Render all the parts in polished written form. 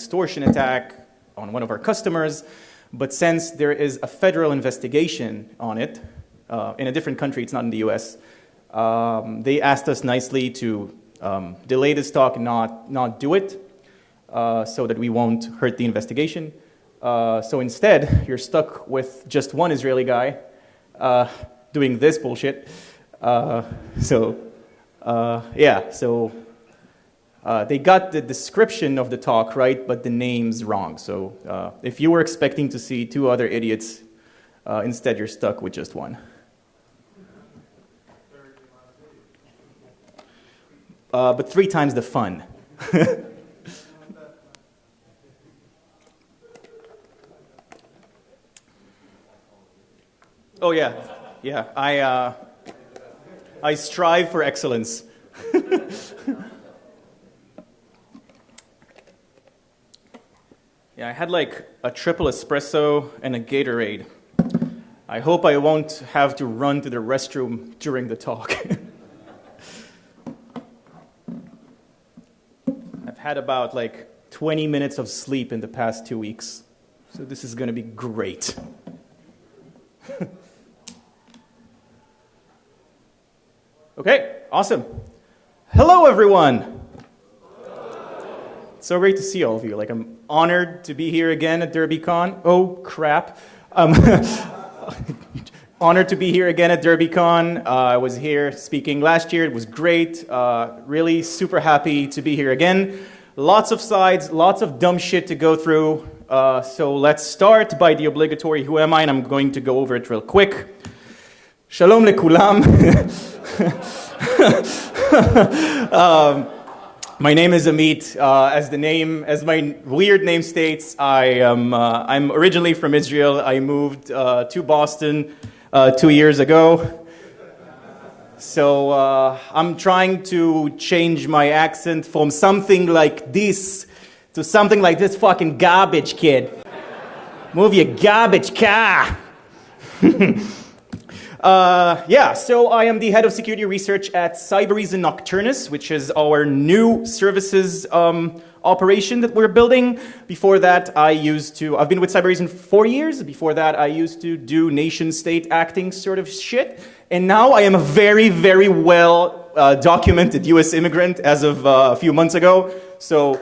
extortion attack on one of our customers. But since there is a federal investigation on it, in a different country, it's not in the US, they asked us nicely to delay this talk and not do it, so that we won't hurt the investigation. So instead, you're stuck with just one Israeli guy doing this bullshit. They got the description of the talk right, but the name's wrong. So if you were expecting to see two other idiots, instead you're stuck with just one. But 3 times the fun. Oh yeah. I strive for excellence. Yeah, I had like a triple espresso and a Gatorade. I hope I won't have to run to the restroom during the talk. I've had about like 20 minutes of sleep in the past 2 weeks, so this is going to be great. Okay, awesome. Hello, everyone. It's so great to see all of you. Like, I'm honored to be here again at Derbycon. Oh, crap. Honored to be here again at Derbycon. I was here speaking last year. It was great. Really super happy to be here again. Lots of slides, lots of dumb shit to go through. So let's start by the obligatory who am I, and I'm going to go over it real quick. Shalom lekulam. My name is Amit. As my weird name states, I'm originally from Israel. I moved to Boston 2 years ago. So I'm trying to change my accent from something like this to something like this fucking garbage kid. Move your garbage car. So I am the head of security research at Cybereason Nocturnus, which is our new services operation that we're building. Before that, I've been with Cybereason for 4 years. Before that, I used to do nation-state acting sort of shit. And now I am a very, very well documented US immigrant as of a few months ago. So,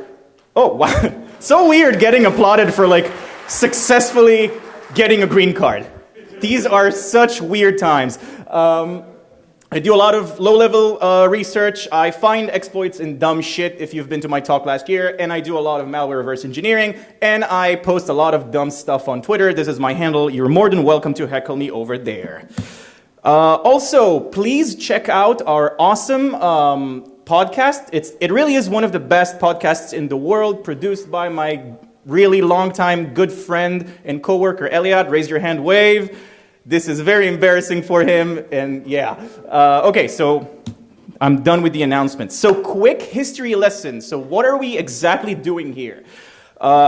oh, wow. So weird getting applauded for like successfully getting a green card. These are such weird times. I do a lot of low-level research. I find exploits in dumb shit, if you've been to my talk last year, and I do a lot of malware reverse engineering, and I post a lot of dumb stuff on Twitter. This is my handle. You're more than welcome to heckle me over there. Also, please check out our awesome podcast. It really is one of the best podcasts in the world, produced by my really long-time good friend and coworker, Elliot. Raise your hand, wave. This is very embarrassing for him, and yeah. Okay, so I'm done with the announcements. So quick history lesson. So what are we exactly doing here?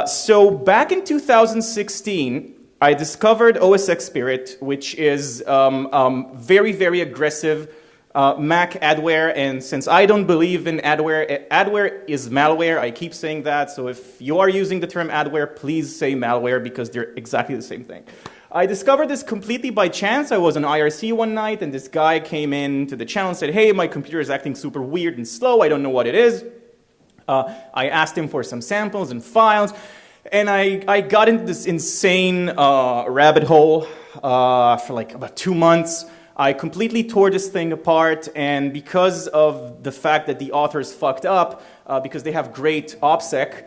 So back in 2016, I discovered OSXPirrit, which is very, very aggressive Mac adware, and since I don't believe in adware, adware is malware. I keep saying that, so if you are using the term adware, please say malware because they're exactly the same thing. I discovered this completely by chance. I was on IRC one night, and this guy came in to the channel and said, hey, my computer is acting super weird and slow. I don't know what it is. I asked him for some samples and files, and I got into this insane rabbit hole for like about 2 months. I completely tore this thing apart, and because of the fact that the authors fucked up, because they have great OPSEC,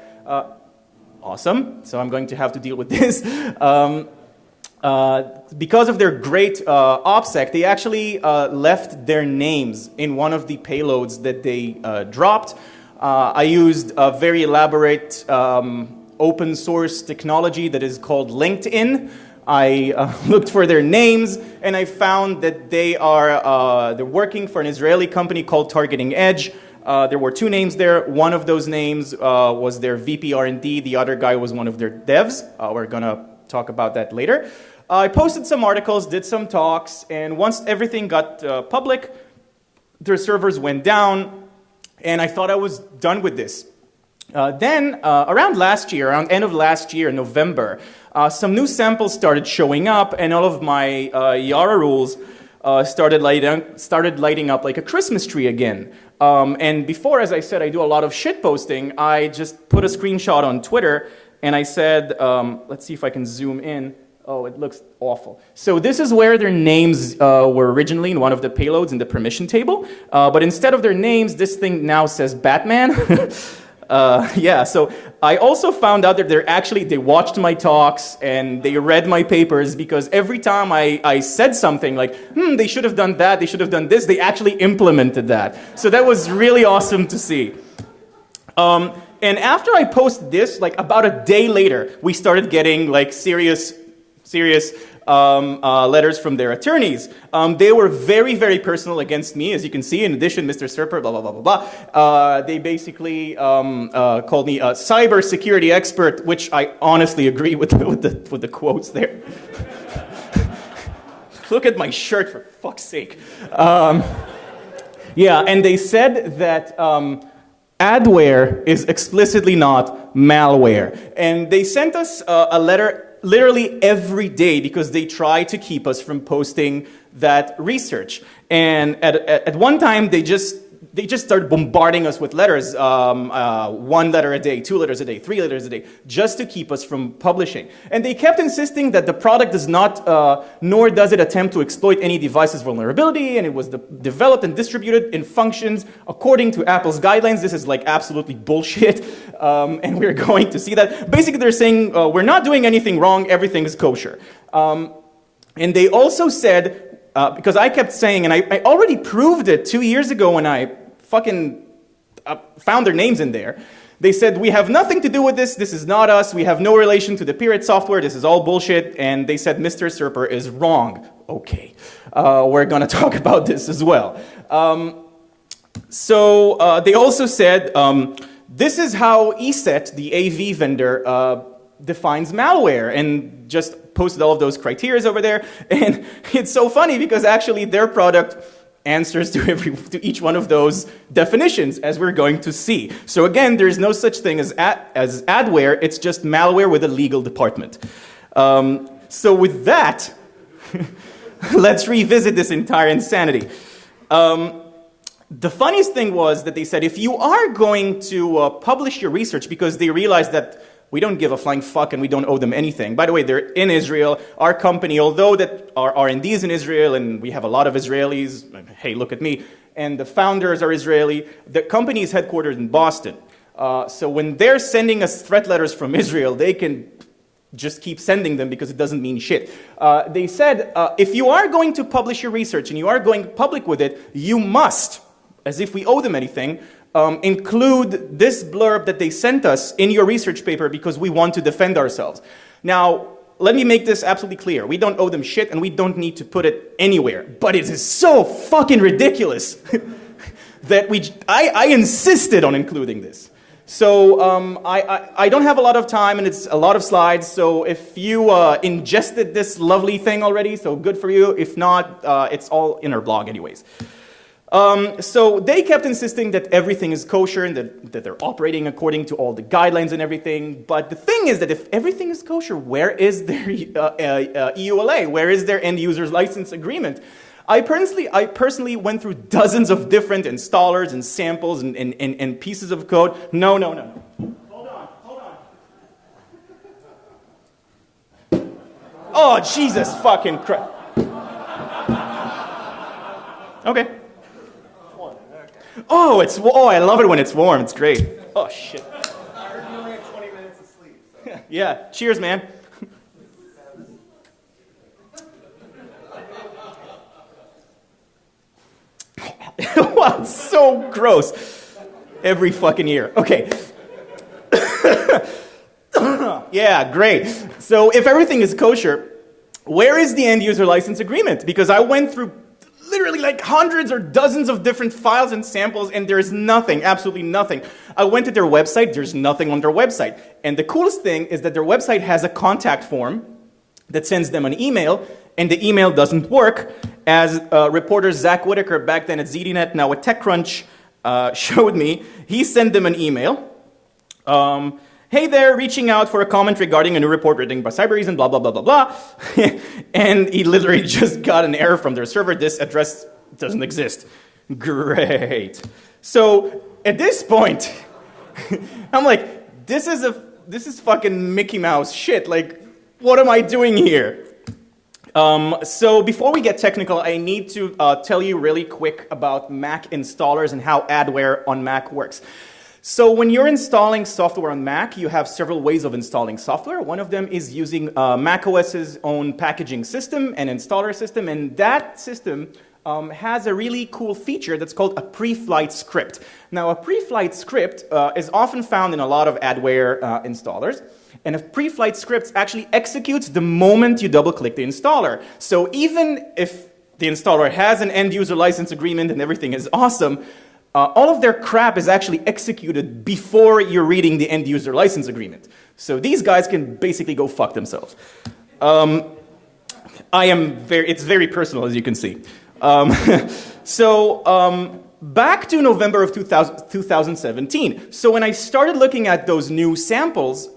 awesome, so I'm going to have to deal with this. Because of their great OPSEC, they actually left their names in one of the payloads that they dropped. I used a very elaborate open source technology that is called LinkedIn. I looked for their names, and I found that they're working for an Israeli company called Targeting Edge. There were 2 names there. One of those names was their VP R&D. The other guy was one of their devs. We're going to talk about that later. I posted some articles, did some talks, and once everything got public, their servers went down, and I thought I was done with this. Then, around last year, around end of last year, November, some new samples started showing up, and all of my Yara rules started lighting up like a Christmas tree again. And before, as I said, I do a lot of shit posting. I just put a screenshot on Twitter, and I said, let's see if I can zoom in. Oh, it looks awful. So this is where their names were originally in one of the payloads in the permission table. But instead of their names, this thing now says Batman. Yeah, so I also found out that they watched my talks and they read my papers, because every time I said something like, they should have done that, they should have done this, they actually implemented that. So that was really awesome to see. And after I posted this, like about a day later, we started getting like serious letters from their attorneys. They were very, very personal against me, as you can see. In addition, Mr. Serper, blah, blah, blah, blah, blah. They basically called me a cybersecurity expert, which I honestly agree with the quotes there. Look at my shirt, for fuck's sake. Yeah, and they said that adware is explicitly not malware. And they sent us a letter literally every day, because they try to keep us from posting that research. And at one time, they just started bombarding us with letters, 1 letter a day, 2 letters a day, 3 letters a day, just to keep us from publishing. And they kept insisting that the product does not, nor does it attempt to exploit any device's vulnerability, and it was developed and distributed in functions according to Apple's guidelines. This is like absolutely bullshit, and we're going to see that. Basically, they're saying we're not doing anything wrong, everything is kosher. And they also said, because I kept saying, and I already proved it 2 years ago when I fucking found their names in there. They said, we have nothing to do with this, this is not us, we have no relation to the Pirrit software, this is all bullshit, and they said Mr. Serper is wrong. Okay, we're gonna talk about this as well. So they also said, this is how ESET, the AV vendor, defines malware, and just posted all of those criteria over there. And it's so funny because actually their product answers to each one of those definitions, as we're going to see. So again, there's no such thing as adware, it's just malware with a legal department. So with that, let's revisit this entire insanity. The funniest thing was that they said, if you are going to publish your research, because they realized that we don't give a flying fuck and we don't owe them anything. By the way, they're in Israel. Our company, although that our R&D is in Israel and we have a lot of Israelis, hey, look at me, and the founders are Israeli, the company is headquartered in Boston. So when they're sending us threat letters from Israel, they can just keep sending them because it doesn't mean shit. They said, if you are going to publish your research and you are going public with it, you must, as if we owe them anything, include this blurb that they sent us in your research paper because we want to defend ourselves. Now, let me make this absolutely clear. We don't owe them shit and we don't need to put it anywhere. But it is so fucking ridiculous that I insisted on including this. So I don't have a lot of time and it's a lot of slides. So if you ingested this lovely thing already, so good for you. If not, it's all in our blog anyways. So they kept insisting that everything is kosher and that they're operating according to all the guidelines and everything. But the thing is that if everything is kosher, where is their EULA? Where is their end user's license agreement? I personally went through dozens of different installers and samples and pieces of code. No. Hold on. Oh, Jesus fucking Christ. Okay. Oh, I love it when it's warm. It's great. Oh, shit. I heard you only had 20 minutes of sleep. So. Yeah. Cheers, man. Wow, it's so gross. Every fucking year. Okay. Yeah, great. So if everything is kosher, where is the end user license agreement? Because I went through literally like hundreds or dozens of different files and samples, and there's nothing, absolutely nothing. I went to their website, there's nothing on their website. And the coolest thing is that their website has a contact form that sends them an email, and the email doesn't work, as reporter Zach Whitaker, back then at ZDNet, now at TechCrunch, showed me. He sent them an email, Hey there, reaching out for a comment regarding a new report written by Cyberreason, blah, blah, blah, blah, blah. And he literally just got an error from their server. This address doesn't exist. Great. So at this point, I'm like, this is fucking Mickey Mouse shit. Like, what am I doing here? So before we get technical, I need to tell you really quick about Mac installers and how adware on Mac works. So when you're installing software on Mac, you have several ways of installing software. One of them is using Mac OS's own packaging system and installer system, and that system has a really cool feature that's called a pre-flight script. Now, a pre-flight script is often found in a lot of adware installers, and a pre-flight script actually executes the moment you double-click the installer. So even if the installer has an end-user license agreement and everything is awesome, all of their crap is actually executed before you're reading the end-user license agreement. So these guys can basically go fuck themselves. It's very personal, as you can see. Back to November of 2017. So when I started looking at those new samples,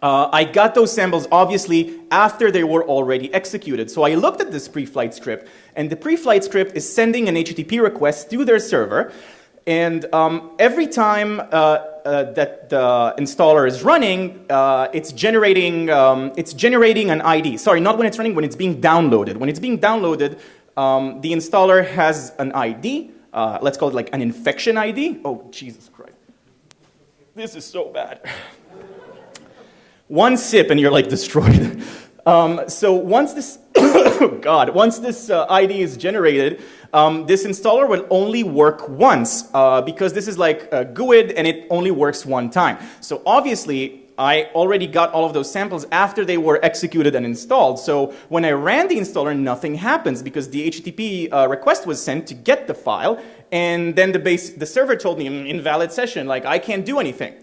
I got those samples obviously after they were already executed. So I looked at this pre-flight script, and the pre-flight script is sending an HTTP request to their server, and every time that the installer is running, it's generating an ID. Sorry, not when it's running, when it's being downloaded. When it's being downloaded, the installer has an ID. Let's call it like an infection ID. Oh, Jesus Christ. This is so bad. One sip and you're like destroyed. So once this, once this ID is generated, this installer will only work once because this is like a GUID and it only works one time. So obviously, I already got all of those samples after they were executed and installed. So when I ran the installer, nothing happens because the HTTP request was sent to get the file, and then the server told me invalid session, like I can't do anything.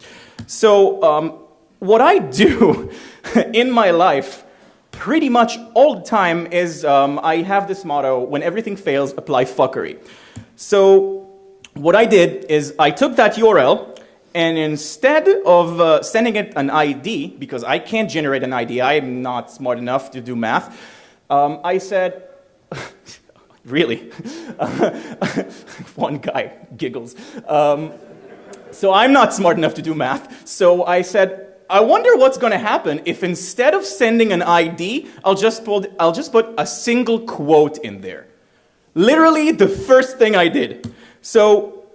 So what I do in my life pretty much all the time is I have this motto: when everything fails, apply fuckery. So what I did is I took that URL, and instead of sending it an ID, because I can't generate an ID, I am not smart enough to do math, I said, really? One guy giggles. So I'm not smart enough to do math, so I said, I wonder what's going to happen if instead of sending an ID, I'll just put a single quote in there. Literally the first thing I did. So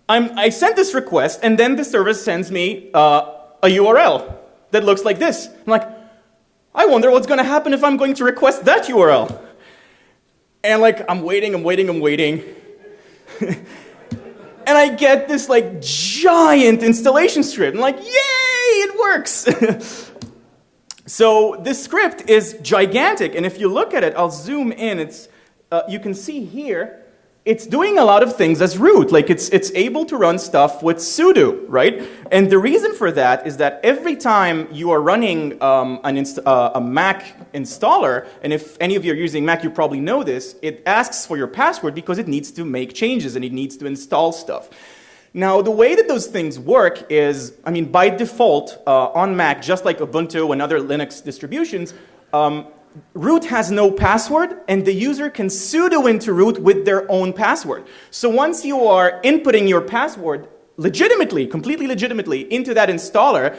I sent this request, and then the service sends me a URL that looks like this. I'm like, I wonder what's going to happen if I'm going to request that URL. And like, I'm waiting. And I get this like giant installation script. I'm like, yay, it works. So this script is gigantic, and if you look at it, I'll zoom in. It's you can see here, it's doing a lot of things as root. Like it's able to run stuff with sudo, right? And the reason for that is that every time you are running a Mac installer, and if any of you are using Mac, you probably know this, it asks for your password because it needs to make changes and it needs to install stuff. Now, the way that those things work is, I mean, by default, on Mac, just like Ubuntu and other Linux distributions, root has no password, and the user can sudo into root with their own password. So once you are inputting your password legitimately, completely legitimately, into that installer,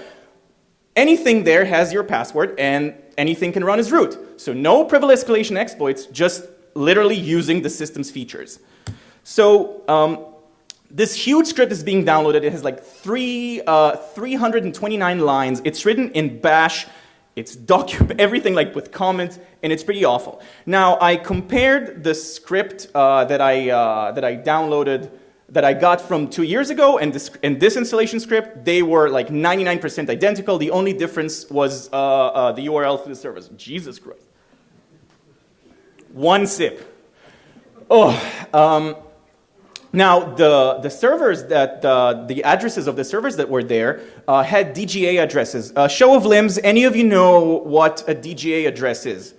anything there has your password, and anything can run as root. So no privilege escalation exploits, just literally using the system's features. So this huge script is being downloaded. It has like 329 lines. It's written in Bash. It's everything like with comments, and it's pretty awful. Now, I compared the script that I downloaded, that I got from 2 years ago, and this installation script. They were like 99% identical. The only difference was the URL to the servers. Jesus Christ. One sip. Oh. Now, the servers that, the addresses of the servers that were there had DGA addresses. Show of limbs, any of you know what a DGA address is?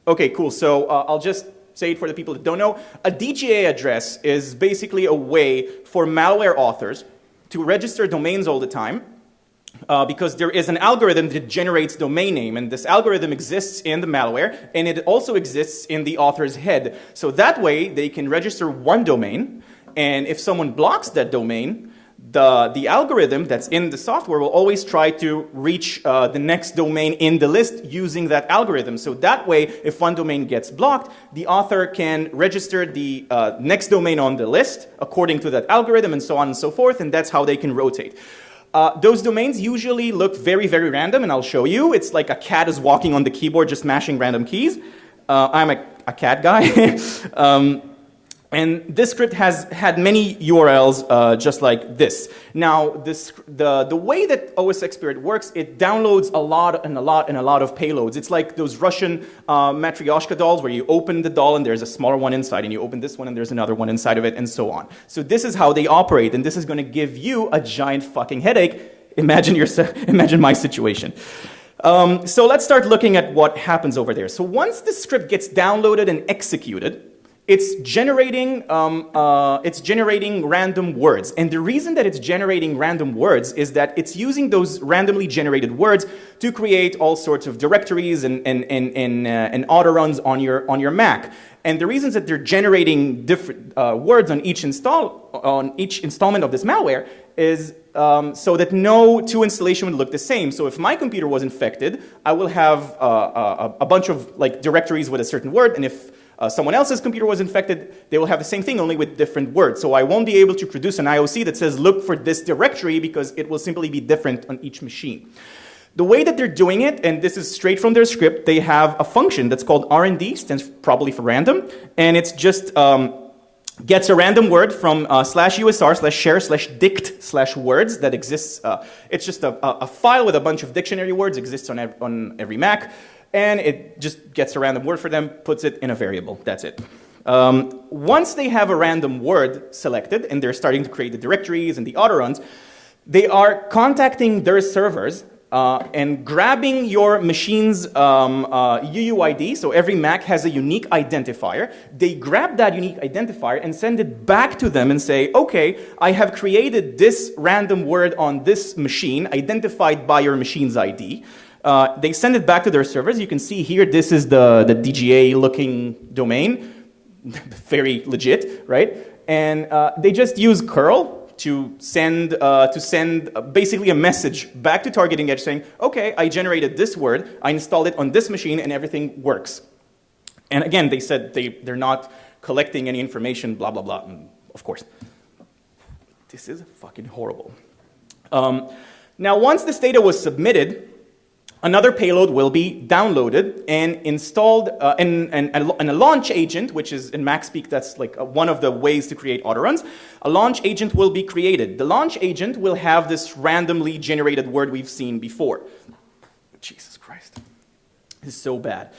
Okay, cool. So I'll just say it for the people that don't know. A DGA address is basically a way for malware authors to register domains all the time. Because there is an algorithm that generates domain name, and this algorithm exists in the malware, and it also exists in the author's head. So that way, they can register one domain, and if someone blocks that domain, the algorithm that's in the software will always try to reach the next domain in the list using that algorithm. So that way, if one domain gets blocked, the author can register the next domain on the list according to that algorithm, and so on and so forth, and that's how they can rotate. Those domains usually look very, very random, and I'll show you. It's like a cat is walking on the keyboard just mashing random keys. I'm a cat guy. And this script has had many URLs just like this. Now, the way that OSXPirrit works, it downloads a lot of payloads. It's like those Russian Matryoshka dolls where you open the doll and there's a smaller one inside, and you open this one and there's another one inside of it, and so on. So this is how they operate, and this is going to give you a giant fucking headache. Imagine my situation. So let's start looking at what happens over there. So once the script gets downloaded and executed, it's generating random words. And the reason that it's generating random words is that it's using those randomly generated words to create all sorts of directories and autoruns on your Mac. And the reasons that they're generating different words on each installment of this malware is so that no two installation would look the same. So if my computer was infected, I will have a bunch of like directories with a certain word, and if someone else's computer was infected, they will have the same thing, only with different words. So I won't be able to produce an IOC that says, look for this directory, because it will simply be different on each machine. The way that they're doing it, and this is straight from their script, they have a function that's called RND, stands probably for random, and it's just gets a random word from /usr/share/dict/words that exists. It's just a file with a bunch of dictionary words, exists on every Mac. And it just gets a random word for them, puts it in a variable. That's it. Once they have a random word selected, and they're starting to create the directories and the autoruns, they are contacting their servers and grabbing your machine's UUID. So every Mac has a unique identifier. They grab that unique identifier and send it back to them and say, okay, I have created this random word on this machine, identified by your machine's ID. They send it back to their servers. You can see here, this is the DGA-looking domain. Very legit, right? And they just use curl to send basically a message back to targeting edge saying, okay, I generated this word, I installed it on this machine, and everything works. And again, they said they're not collecting any information, blah, blah, blah. And of course, this is fucking horrible. Now, once this data was submitted, another payload will be downloaded and installed, and a launch agent, which is in Mac speak, that's like one of the ways to create autoruns. A launch agent will be created. The launch agent will have this randomly generated word we've seen before. Jesus Christ, this is so bad.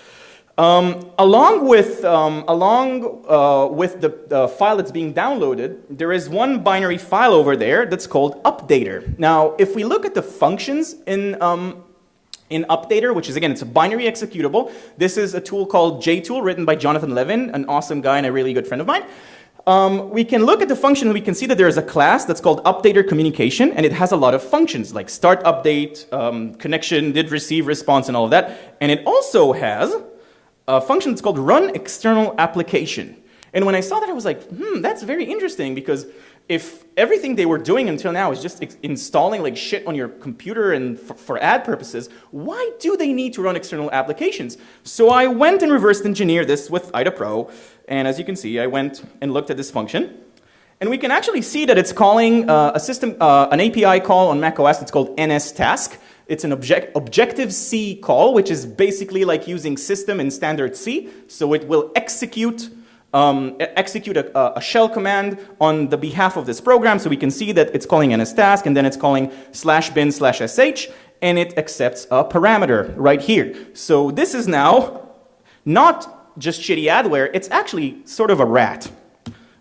Along with the file that's being downloaded, there is one binary file over there that's called updater. Now, if we look at the functions in Updater, which is, again, it's a binary executable. This is a tool called JTool, written by Jonathan Levin, an awesome guy and a really good friend of mine. We can look at the function and we can see that there is a class that's called Updater Communication, and it has a lot of functions like start update, connection, did receive response, and all of that. And it also has a function that's called Run External Application. And when I saw that, I was like, that's very interesting, because if everything they were doing until now is just installing like shit on your computer and for ad purposes, why do they need to run external applications? So I went and reversed engineered this with IDA Pro, and as you can see, I went and looked at this function, and we can actually see that it's calling an API call on macOS. It's called NSTask. It's an Objective-C call, which is basically like using system in standard C. So it will execute a shell command on the behalf of this program. So we can see that it's calling NSTask, and then it's calling /bin/sh, and it accepts a parameter right here. So this is now not just shitty adware, it's actually sort of a rat,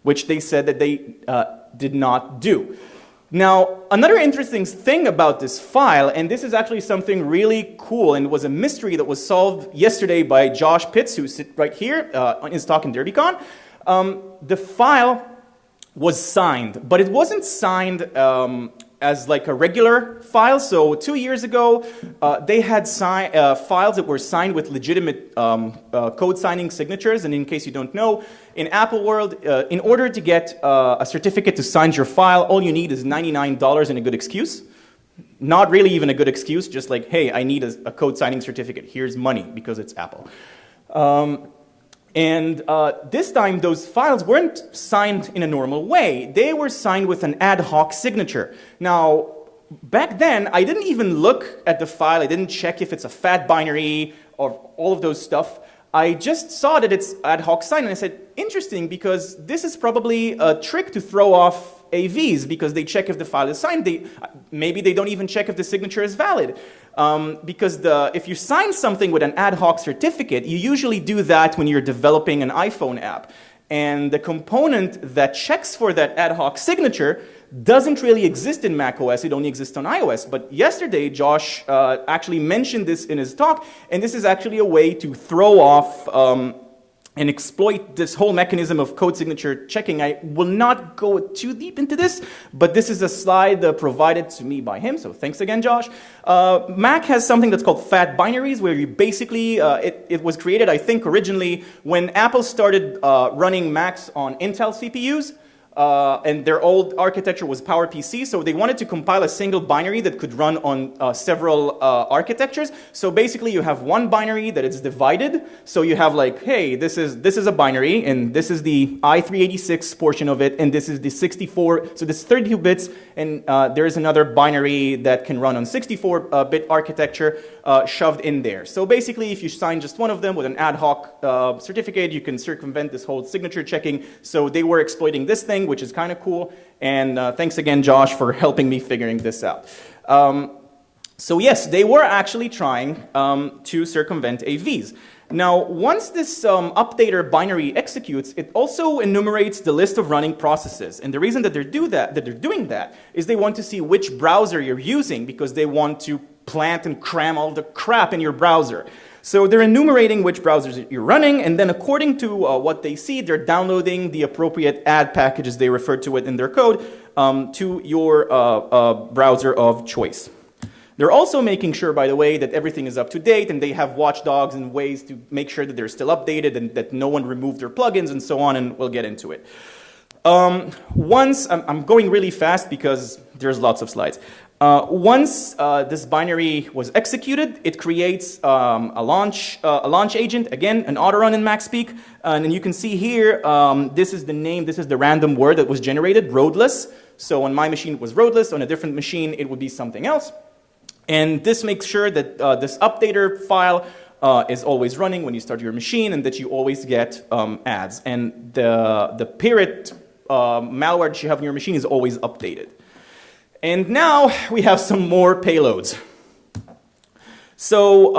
which they said that they did not do. Now, another interesting thing about this file, and this is actually something really cool, and was a mystery that was solved yesterday by Josh Pitts, who sits right here in his talk in Derbycon. The file was signed, but it wasn't signed as like a regular file. So 2 years ago, they had files that were signed with legitimate code signing signatures. And in case you don't know, in Apple world, in order to get a certificate to sign your file, all you need is $99 and a good excuse. Not really even a good excuse, just like, hey, I need a code signing certificate. Here's money, because it's Apple. This time, those files weren't signed in a normal way. They were signed with an ad hoc signature. Now, back then, I didn't even look at the file. I didn't check if it's a fat binary or all of those stuff. I just saw that it's ad hoc signed, and I said, interesting, because this is probably a trick to throw off AVs, because they check if the file is signed. Maybe they don't even check if the signature is valid. Because if you sign something with an ad hoc certificate, you usually do that when you're developing an iPhone app. And the component that checks for that ad hoc signature doesn't really exist in macOS, it only exists on iOS. But yesterday, Josh actually mentioned this in his talk, and this is actually a way to throw off and exploit this whole mechanism of code signature checking. I will not go too deep into this, but this is a slide provided to me by him, so thanks again, Josh. Mac has something that's called fat binaries, where you basically, it was created, I think, originally when Apple started running Macs on Intel CPUs. And their old architecture was PowerPC, so they wanted to compile a single binary that could run on several architectures. So basically, you have one binary that is divided. So you have like, hey, this is a binary, and this is the i386 portion of it, and this is the 64. So this is 32 bits, and there is another binary that can run on 64-bit architecture shoved in there. So basically, if you sign just one of them with an ad hoc certificate, you can circumvent this whole signature checking. So they were exploiting this thing, which is kind of cool. And thanks again, Josh, for helping me figuring this out. So yes, they were actually trying to circumvent AVs. Now, once this updater binary executes, it also enumerates the list of running processes. And the reason that they're doing that is they want to see which browser you're using, because they want to plant and cram all the crap in your browser. So they're enumerating which browsers you're running, and then according to what they see, they're downloading the appropriate ad packages, they refer to it in their code, to your browser of choice. They're also making sure, by the way, that everything is up to date, and they have watchdogs and ways to make sure that they're still updated and that no one removed their plugins and so on, and we'll get into it. I'm going really fast because there's lots of slides. Once this binary was executed, it creates a launch agent, again, an autorun in MacSpeak. And you can see here, this is the name, this is the random word that was generated, roadless. So on my machine it was roadless, on a different machine it would be something else. And this makes sure that this updater file is always running when you start your machine, and that you always get ads. And the Pirrit malware that you have on your machine is always updated. And now we have some more payloads. So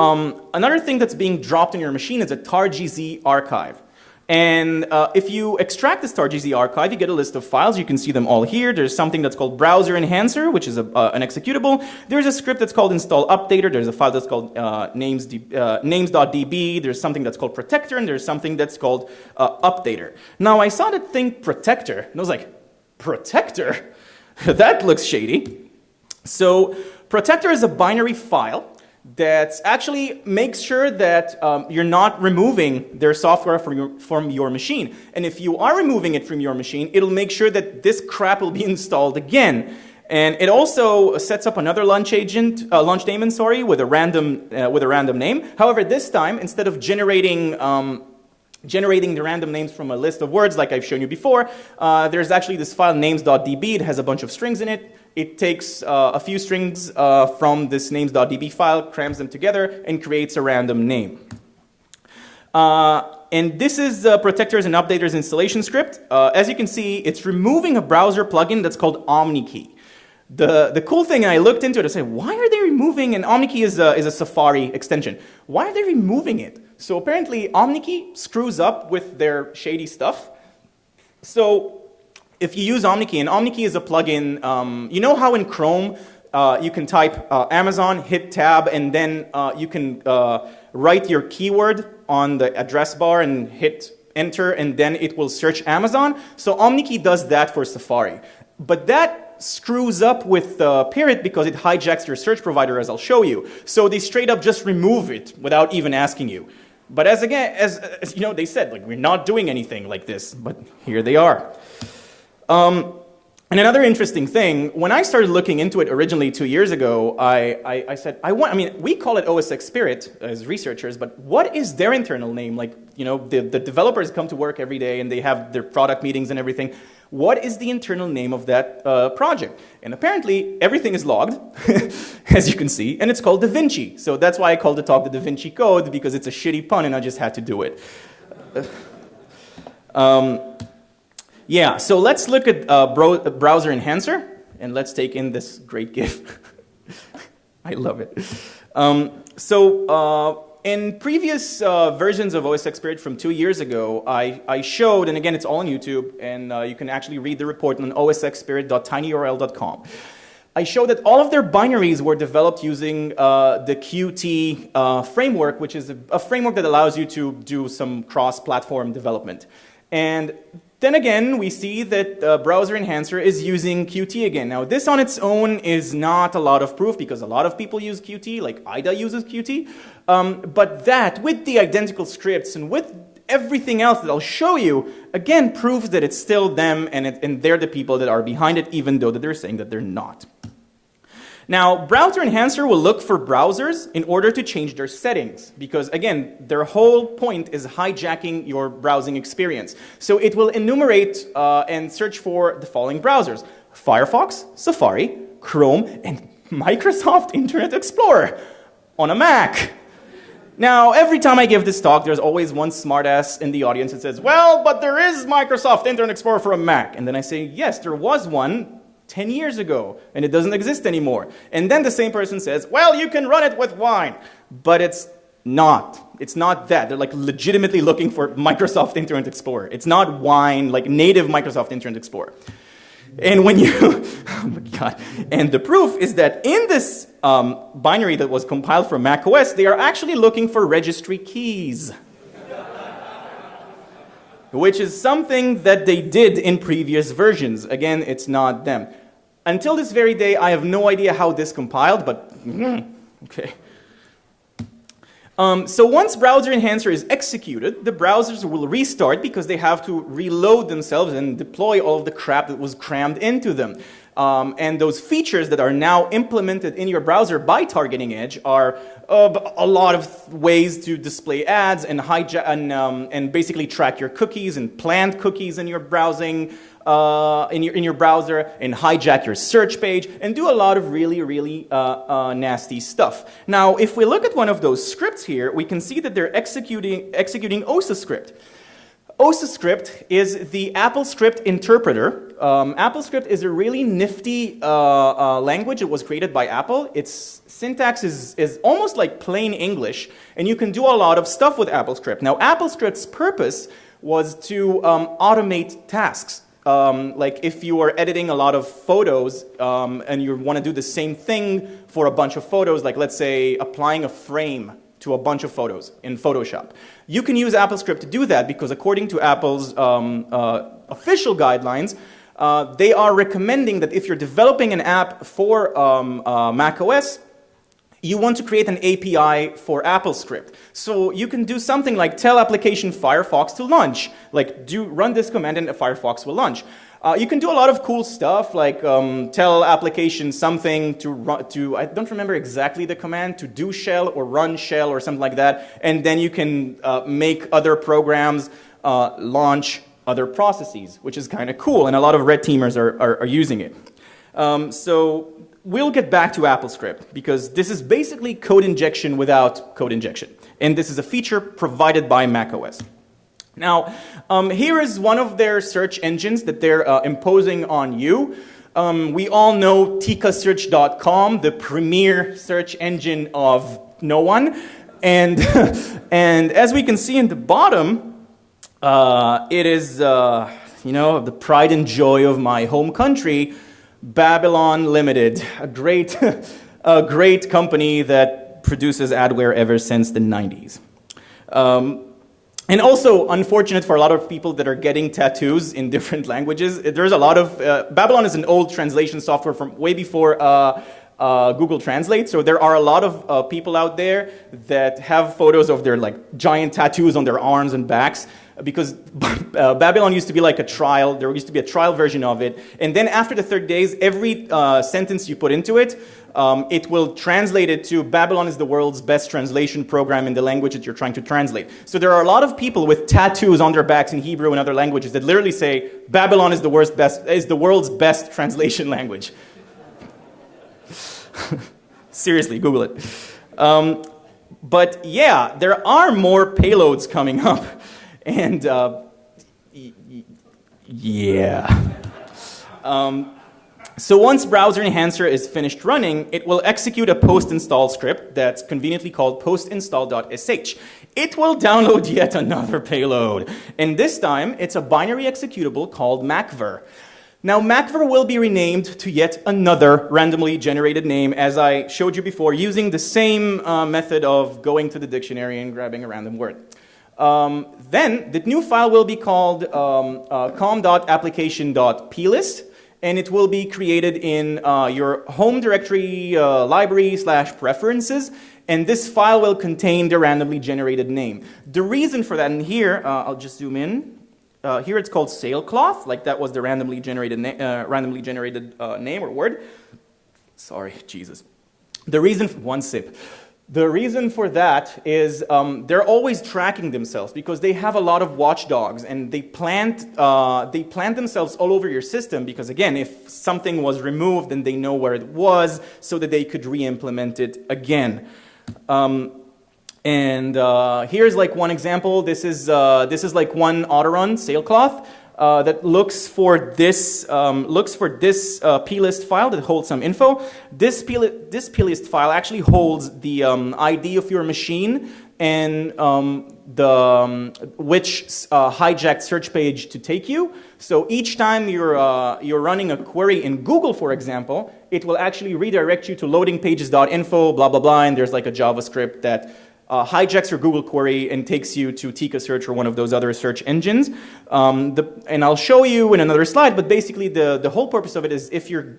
another thing that's being dropped in your machine is a tar.gz archive. And if you extract this tar.gz archive, you get a list of files. You can see them all here. There's something that's called browser enhancer, which is an executable. There's a script that's called install updater. There's a file that's called names.db. There's something that's called protector, and there's something that's called updater. Now, I saw that thing protector, and I was like, protector? That looks shady. So protector is a binary file that actually makes sure that you're not removing their software from your machine. And if you are removing it from your machine, it'll make sure that this crap will be installed again. And it also sets up another launch daemon, with a random name. However, this time, instead of generating the random names from a list of words like I've shown you before, there's actually this file names.db. It has a bunch of strings in it. It takes a few strings from this names.db file, crams them together, and creates a random name. And this is Protectors and Updaters installation script. As you can see, it's removing a browser plugin that's called OmniKey. The cool thing, and I looked into it, I said, why are they removing, and OmniKey is a Safari extension. Why are they removing it? So apparently OmniKey screws up with their shady stuff. So if you use OmniKey, and OmniKey is a plugin, you know how in Chrome you can type Amazon, hit tab, and then you can write your keyword on the address bar and hit enter and then it will search Amazon. So OmniKey does that for Safari. But that screws up with Pirrit because it hijacks your search provider, as I'll show you. So they straight up just remove it without even asking you. But as you know, they said, like, we're not doing anything like this, but here they are. And another interesting thing, when I started looking into it originally 2 years ago, I said, I mean, we call it OSXPirrit as researchers, but what is their internal name? Like, you know, the developers come to work every day and they have their product meetings and everything. What is the internal name of that project? And apparently, everything is logged, as you can see, and it's called Da Vinci. So that's why I called the talk the Da Vinci Code, because it's a shitty pun and I just had to do it. Yeah, so let's look at browser enhancer, and let's take in this great GIF. I love it. In previous versions of OSXPirrit from 2 years ago, I showed, and again, it's all on YouTube, and you can actually read the report on osxpirrit.tinyurl.com. I showed that all of their binaries were developed using the Qt framework, which is a framework that allows you to do some cross-platform development. And then again, we see that Browser Enhancer is using Qt again. Now, this on its own is not a lot of proof because a lot of people use Qt, like IDA uses Qt. But that, with the identical scripts and with everything else that I'll show you, again, proves that it's still them and they're the people that are behind it, even though that they're saying that they're not. Now, Browser Enhancer will look for browsers in order to change their settings, because again, their whole point is hijacking your browsing experience. So it will enumerate and search for the following browsers: Firefox, Safari, Chrome, and Microsoft Internet Explorer on a Mac. Now, every time I give this talk, there's always one smartass in the audience that says, well, but there is Microsoft Internet Explorer for a Mac. And then I say, yes, there was one 10 years ago, and it doesn't exist anymore. And then the same person says, well, you can run it with Wine. But it's not. It's not that. They're like legitimately looking for Microsoft Internet Explorer. It's not Wine, like native Microsoft Internet Explorer. And when you, oh my God. And the proof is that in this binary that was compiled for macOS, they are actually looking for registry keys, which is something that they did in previous versions. Again, it's not them. Until this very day, I have no idea how this compiled, but okay. So once Browser Enhancer is executed, the browsers will restart because they have to reload themselves and deploy all of the crap that was crammed into them. And those features that are now implemented in your browser by Targeting Edge are a lot of ways to display ads and hijack and basically track your cookies and plant cookies in your browsing. In your browser and hijack your search page and do a lot of really nasty stuff. Now, if we look at one of those scripts here, we can see that they're executing OSXScript. OSXScript is the AppleScript interpreter. AppleScript is a really nifty language. It was created by Apple. Its syntax is almost like plain English, and you can do a lot of stuff with AppleScript. Now, AppleScript's purpose was to automate tasks. Like if you are editing a lot of photos and you want to do the same thing for a bunch of photos, like let's say applying a frame to a bunch of photos in Photoshop. You can use AppleScript to do that because according to Apple's official guidelines, they are recommending that if you're developing an app for macOS, you want to create an API for AppleScript. So you can do something like tell application Firefox to launch. Like run this command and Firefox will launch. You can do a lot of cool stuff like tell application something to I don't remember exactly the command, to do shell or run shell or something like that. And then you can make other programs launch other processes, which is kind of cool. And a lot of red teamers are using it. So we'll get back to AppleScript because this is basically code injection without code injection. And this is a feature provided by macOS. Now, here is one of their search engines that they're imposing on you. We all know tikasearch.com, the premier search engine of no one. And, and as we can see in the bottom, it is the pride and joy of my home country, Babylon Limited, a great company that produces adware ever since the 90s. And also, unfortunate for a lot of people that are getting tattoos in different languages. There's a lot of, Babylon is an old translation software from way before Google Translate. So there are a lot of people out there that have photos of their like giant tattoos on their arms and backs, because Babylon used to be like a trial. There used to be a trial version of it. And then after the 30 days, every sentence you put into it, it will translate it to Babylon is the world's best translation program in the language that you're trying to translate. So there are a lot of people with tattoos on their backs in Hebrew and other languages that literally say Babylon is the world's best translation language. Seriously, Google it. But yeah, there are more payloads coming up. And yeah. So once Browser Enhancer is finished running, it will execute a post-install script that's conveniently called postinstall.sh. It will download yet another payload. And this time, it's a binary executable called macver. Now, macver will be renamed to yet another randomly generated name, as I showed you before, using the same method of going to the dictionary and grabbing a random word. Then, the new file will be called com.application.plist, and it will be created in your home directory library/preferences, and this file will contain the randomly generated name. The reason for that, and here, I'll just zoom in. Here it's called sailcloth, like that was the randomly generated name or word. Sorry, Jesus. The reason, one sip. The reason for that is they're always tracking themselves because they have a lot of watchdogs, and they plant themselves all over your system because, again, if something was removed, then they know where it was so that they could re-implement it again. Here's like one example. This is like one autorun sailcloth that looks for this plist file that holds some info. This plist file actually holds the ID of your machine and which hijacked search page to take you. So each time you're running a query in Google, for example, it will actually redirect you to loadingpages.info, blah blah blah, and there's like a JavaScript that hijacks your Google query and takes you to Tika Search or one of those other search engines. And I'll show you in another slide, but basically the whole purpose of it is if you're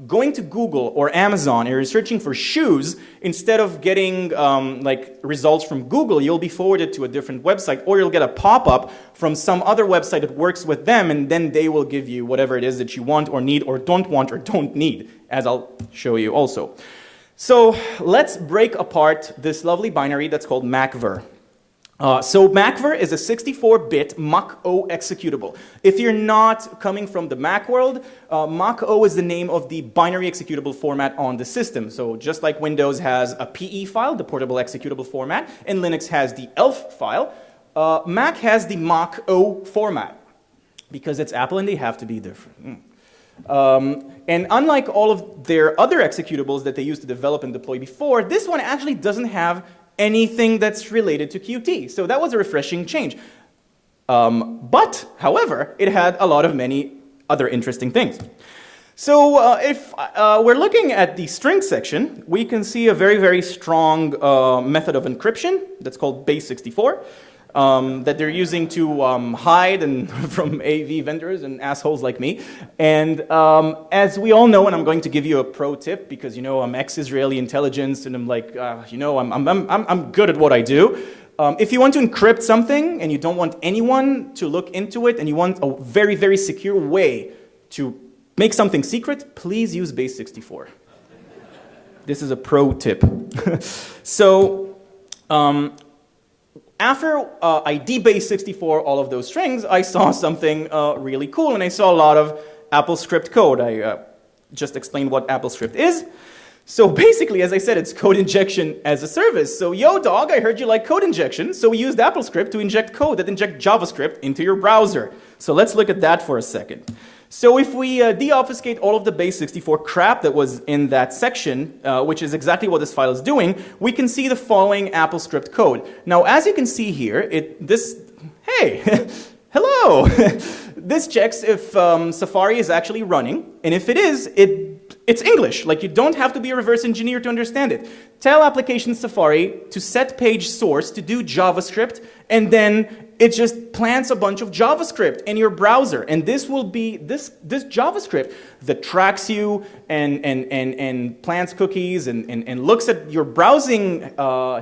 going to Google or Amazon and you're searching for shoes, instead of getting like results from Google, you'll be forwarded to a different website, or you'll get a pop-up from some other website that works with them, and then they will give you whatever it is that you want or need or don't need, as I'll show you also. So let's break apart this lovely binary that's called macver. So macver is a 64-bit Mach-O executable. If you're not coming from the Mac world, Mach-O is the name of the binary executable format on the system. So just like Windows has a PE file, the portable executable format, and Linux has the ELF file, Mac has the Mach-O format because it's Apple and they have to be different. And unlike all of their other executables that they used to develop and deploy before, this one actually doesn't have anything that's related to Qt. So that was a refreshing change. But, however, it had a lot of many other interesting things. So if we're looking at the string section, we can see a very, very strong method of encryption that's called base64. That they're using to hide from AV vendors and assholes like me. And as we all know, and I'm going to give you a pro tip because, you know, I'm ex-Israeli intelligence and I'm like, you know, I'm good at what I do. If you want to encrypt something and you don't want anyone to look into it and you want a very, very secure way to make something secret, please use base64. This is a pro tip. So, after I debase64 all of those strings, I saw something really cool, and I saw a lot of AppleScript code. I just explained what AppleScript is. So basically, as I said, it's code injection as a service. So yo, dog, I heard you like code injection, so we used AppleScript to inject code that inject JavaScript into your browser. So let's look at that for a second. So if we deobfuscate all of the base64 crap that was in that section, which is exactly what this file is doing, we can see the following AppleScript code. Now, as you can see here, hey, hello! This checks if Safari is actually running, and if it is, it's English. Like, you don't have to be a reverse engineer to understand it. tell application Safari to set page source to do JavaScript, and then it just plants a bunch of JavaScript in your browser. And this will be, this JavaScript that tracks you and plants cookies and looks at your browsing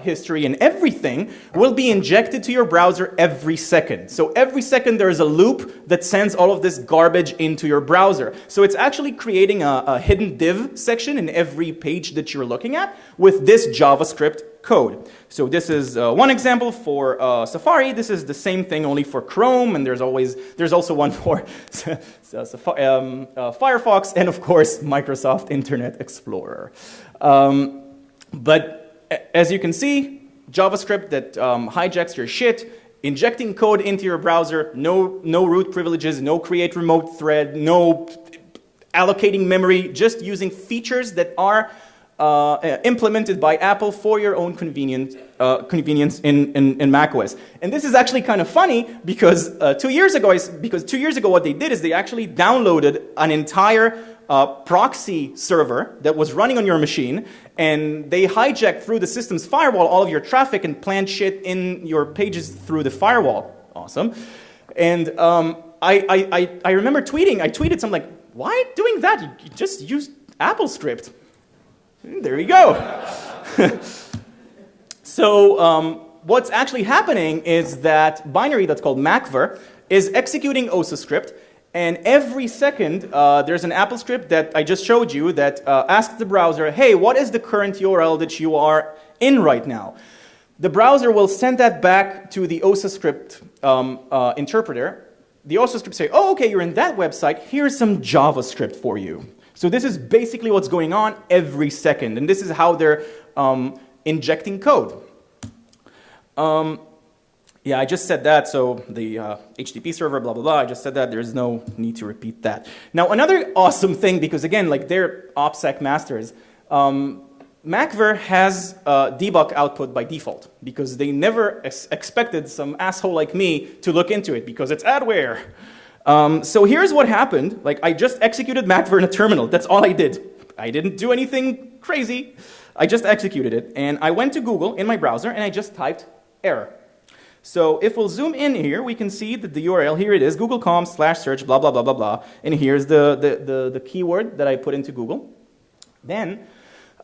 history and everything will be injected to your browser every second. So every second there is a loop that sends all of this garbage into your browser. So it's actually creating a hidden div section in every page that you're looking at with this JavaScript code. So this is one example for Safari. This is the same thing only for Chrome, and there's also one for Firefox, and of course Microsoft Internet Explorer. But as you can see, JavaScript that hijacks your shit, injecting code into your browser, no root privileges, no create remote thread, no allocating memory, just using features that are implemented by Apple for your own convenience in macOS. And this is actually kind of funny because 2 years ago what they did is they actually downloaded an entire proxy server that was running on your machine, and they hijacked through the system's firewall all of your traffic and plant shit in your pages through the firewall. Awesome. And I remember tweeting, I tweeted something like, why doing that? You just use Apple script. There we go. So what's actually happening is that binary that's called macver is executing OSA script, and every second there's an Apple script that I just showed you that asks the browser, hey, what is the current URL that you are in right now? The browser will send that back to the OSA script interpreter. The OSA script say, oh, okay, you're in that website, here's some JavaScript for you. So this is basically what's going on every second, and this is how they're injecting code. Yeah, I just said that, so the HTTP server, blah, blah, blah, I just said that. There's no need to repeat that. Now, another awesome thing, because again, like they're OPSEC masters, macver has debug output by default, because they never expected some asshole like me to look into it, because it's adware. So here's what happened. Like, I just executed macver in a terminal. That's all I did. I didn't do anything crazy. I just executed it. And I went to Google in my browser, and I just typed error. So if we'll zoom in here, we can see that the URL, here it is, google.com/search, blah, blah, blah, blah, blah. And here's the keyword that I put into Google. Then,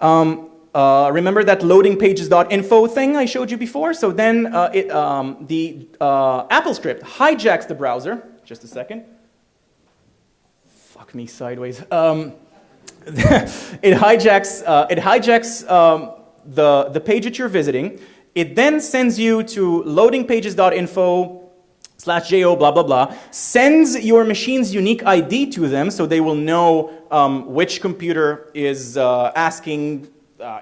remember that loading pages.info thing I showed you before? So then the Apple script hijacks the browser. Just a second. Fuck me sideways. It hijacks the page that you're visiting. It then sends you to loadingpages.info/jo blah blah blah. Sends your machine's unique ID to them, so they will know which computer is asking,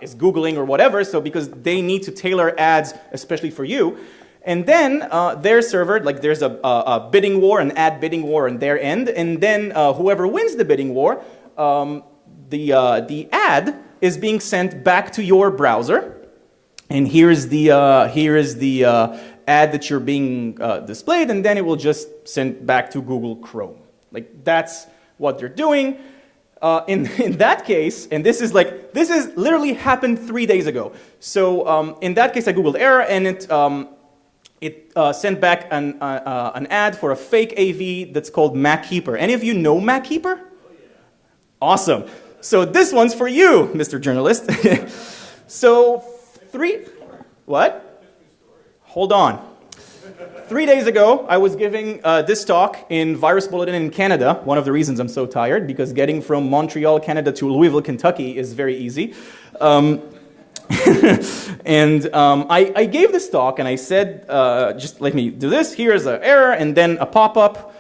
is Googling or whatever. So because they need to tailor ads especially for you. And then their server, like there's a bidding war, an ad bidding war on their end, and then whoever wins the bidding war, the ad is being sent back to your browser, and here's the ad that you're being displayed, and then it will just send back to Google Chrome. Like that's what they're doing. In that case, and this is literally happened 3 days ago. So in that case, I googled error, and it sent back an ad for a fake AV that's called MacKeeper. Any of you know MacKeeper? Oh, yeah. Awesome. So this one's for you, Mr. Journalist. So what? Hold on. 3 days ago, I was giving this talk in Virus Bulletin in Canada. One of the reasons I'm so tired, because getting from Montreal, Canada to Louisville, Kentucky is very easy. And I gave this talk, and I said, just let me do this. Here's an error, and then a pop-up,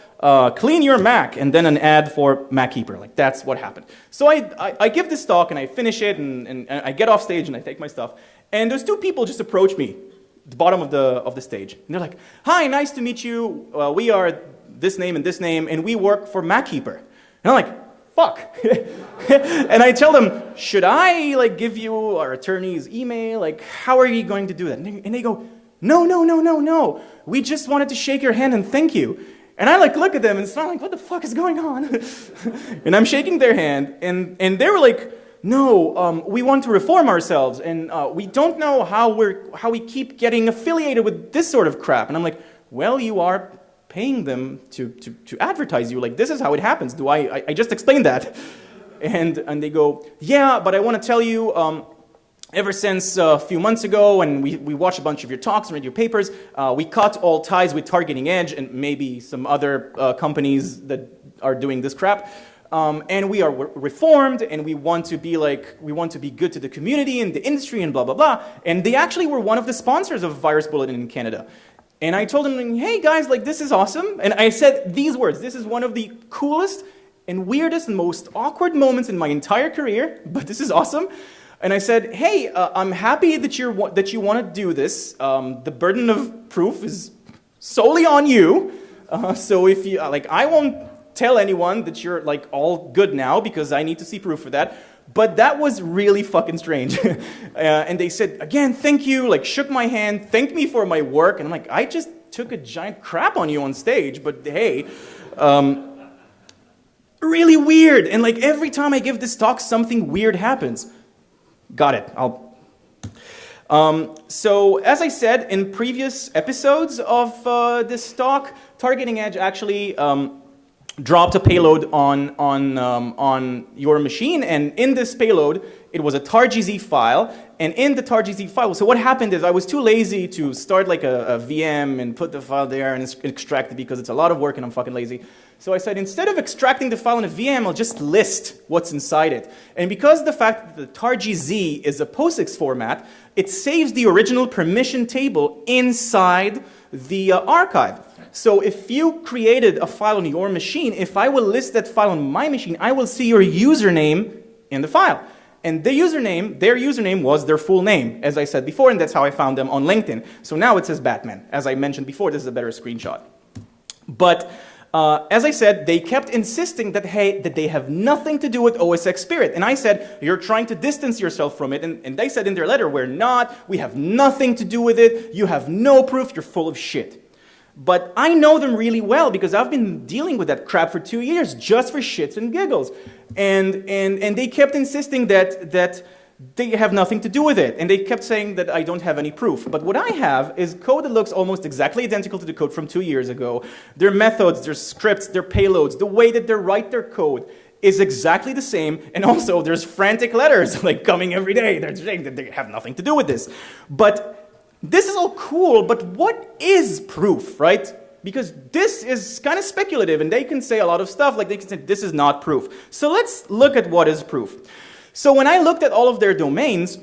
clean your Mac, and then an ad for MacKeeper. Like, that's what happened. So I give this talk, and I finish it, and I get off stage, and I take my stuff. And those two people just approach me at the bottom of the stage. And they're like, hi, nice to meet you. We are this name, and we work for MacKeeper. And I'm like, fuck. And I tell them, should I give you our attorney's email? Like, how are you going to do that? And they go, no. We just wanted to shake your hand and thank you. And I look at them and smile like, what the fuck is going on? And I'm shaking their hand, and they were like, no, we want to reform ourselves, and we don't know how we keep getting affiliated with this sort of crap. And I'm like, well, you are paying them to advertise you. Like, this is how it happens. I just explained that. And they go, yeah, but I want to tell you, ever since a few months ago, and we watched a bunch of your talks and read your papers, we cut all ties with Targeting Edge and maybe some other companies that are doing this crap. And we are reformed, and we want to be good to the community and the industry and blah, blah, blah. And they actually were one of the sponsors of Virus Bulletin in Canada. And I told them, hey guys, like, this is awesome. And I said these words: this is one of the coolest and weirdest and most awkward moments in my entire career, but this is awesome. And I said, hey, I'm happy that you want to do this. The burden of proof is solely on you. So if you, I won't tell anyone that you're, all good now, because I need to see proof for that. But that was really fucking strange. And they said, again, thank you, shook my hand, thanked me for my work. And I'm like, I just took a giant crap on you on stage, but hey. Really weird. And every time I give this talk, something weird happens. Got it. So as I said in previous episodes of this talk, Targeting Edge actually dropped a payload on your machine, and in this payload, it was a tar.gz file. And in the tar.gz file, so what happened is I was too lazy to start a VM and put the file there and extract it, because it's a lot of work and I'm fucking lazy. So I said, instead of extracting the file in a VM, I'll just list what's inside it. And because the fact that the tar.gz is a POSIX format, it saves the original permission table inside the archive. So if you created a file on your machine, if I will list that file on my machine, I will see your username in the file. And their username was their full name, as I said before, and that's how I found them on LinkedIn. So now it says Batman. As I mentioned before, this is a better screenshot. But as I said, they kept insisting that, hey, that they have nothing to do with OSXPirrit. And I said, you're trying to distance yourself from it. And they said in their letter, we're not. We have nothing to do with it. You have no proof. You're full of shit. But I know them really well, because I've been dealing with that crap for 2 years, just for shits and giggles. And they kept insisting that they have nothing to do with it. And they kept saying that I don't have any proof. But what I have is code that looks almost exactly identical to the code from 2 years ago. Their methods, their scripts, their payloads, the way that they write their code is exactly the same. And also there's frantic letters coming every day. They're saying that they have nothing to do with this. But this is all cool, but what is proof, right? Because this is kind of speculative, and they can say a lot of stuff, they can say this is not proof. So let's look at what is proof. So when I looked at all of their domains,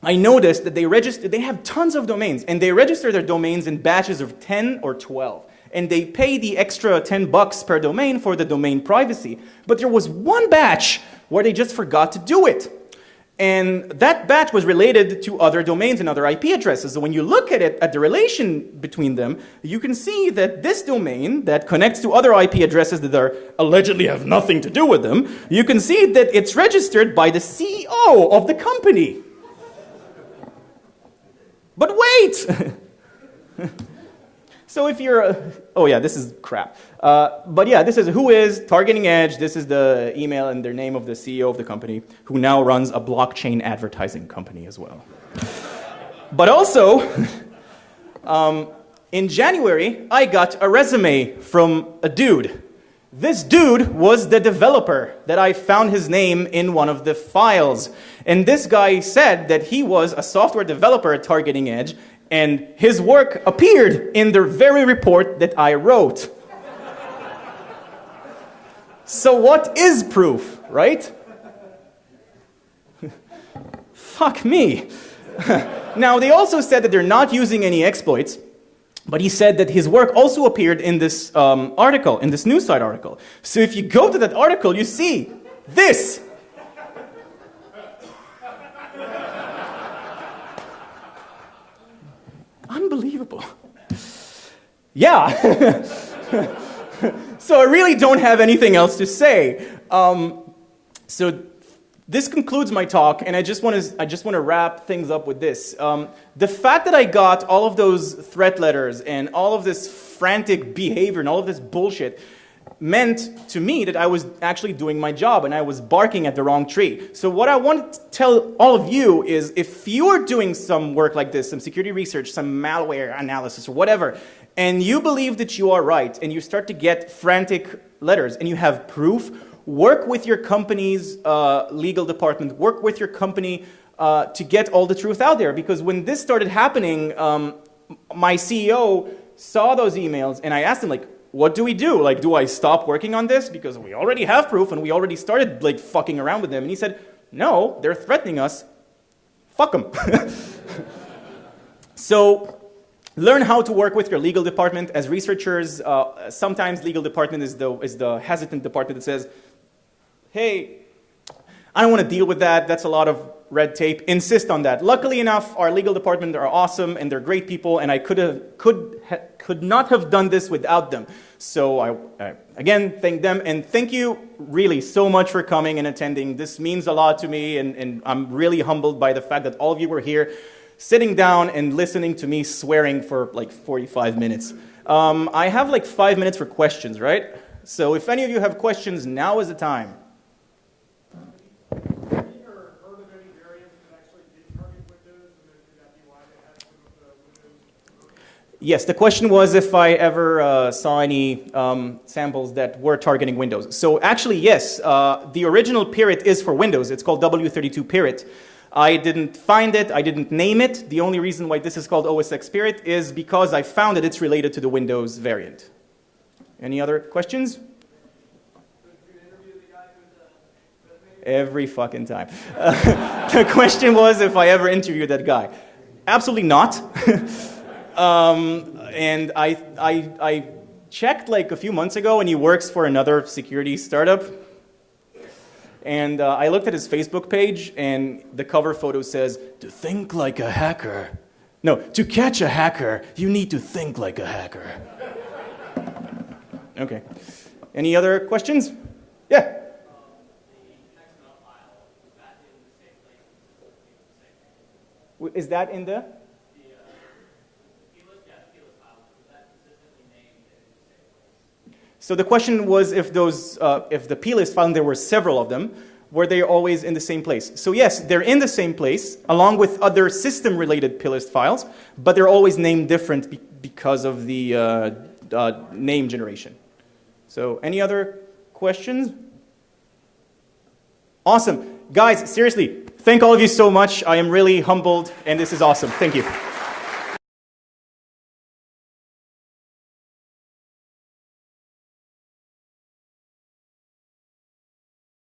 I noticed that they have tons of domains, and they register their domains in batches of 10 or 12. And they pay the extra $10 per domain for the domain privacy. But there was one batch where they just forgot to do it. And that batch was related to other domains and other IP addresses. So when you look at it, at the relation between them, you can see that this domain that connects to other IP addresses that are allegedly have nothing to do with them, you can see that it's registered by the CEO of the company. But wait! So if you're, oh yeah, this is crap. But yeah, this is who is Targeting Edge. This is the email and their name of the CEO of the company, who now runs a blockchain advertising company as well. But also, in January, I got a resume from a dude. This dude was the developer that I found his name in one of the files. And this guy said that he was a software developer at Targeting Edge, and his work appeared in the very report that I wrote. So what is proof, right? Fuck me. Now, they also said that they're not using any exploits, but he said that his work also appeared in this article, in this news site article. So if you go to that article, you see this. Unbelievable. Yeah. So I really don't have anything else to say. So this concludes my talk, and I just want to wrap things up with this. The fact that I got all of those threat letters and all of this frantic behavior and all of this bullshit meant to me that I was actually doing my job and I was barking at the wrong tree. So what I want to tell all of you is if you're doing some work like this, some security research, some malware analysis or whatever, and you believe that you are right and you start to get frantic letters and you have proof, work with your company's legal department, work with your company to get all the truth out there. Because when this started happening, my CEO saw those emails and I asked him, like, what do we do? Like, do I stop working on this? Because we already have proof and we already started like fucking around with them. And he said, no, they're threatening us. Fuck them. So learn how to work with your legal department. As researchers, sometimes legal department is the hesitant department that says, hey, I don't want to deal with that. That's a lot of red tape. Insist on that. Luckily enough, our legal department are awesome and they're great people, and I could not have done this without them. So I again thank them, and thank you really so much for coming and attending. This means a lot to me, and I'm really humbled by the fact that all of you were here, sitting down and listening to me swearing for like 45 minutes. I have like 5 minutes for questions, right? So if any of you have questions, now is the time. Yes, the question was if I ever saw any samples that were targeting Windows. So actually, yes, the original Pirrit is for Windows. It's called W32Pirrit. I didn't find it. I didn't name it. The only reason why this is called OSXPirrit is because I found that it's related to the Windows variant. Any other questions? Every fucking time. The question was if I ever interviewed that guy. Absolutely not. And I checked like a few months ago, and he works for another security startup. And I looked at his Facebook page, and the cover photo says, to think like a hacker. No, to catch a hacker, you need to think like a hacker. Okay. Any other questions? Yeah. Is that in the? So the question was if those, if the plist file, there were several of them, were they always in the same place? So yes, they're in the same place, along with other system-related plist files, but they're always named different because of the name generation. So any other questions? Awesome. Guys, seriously, thank all of you so much. I am really humbled, and this is awesome. Thank you.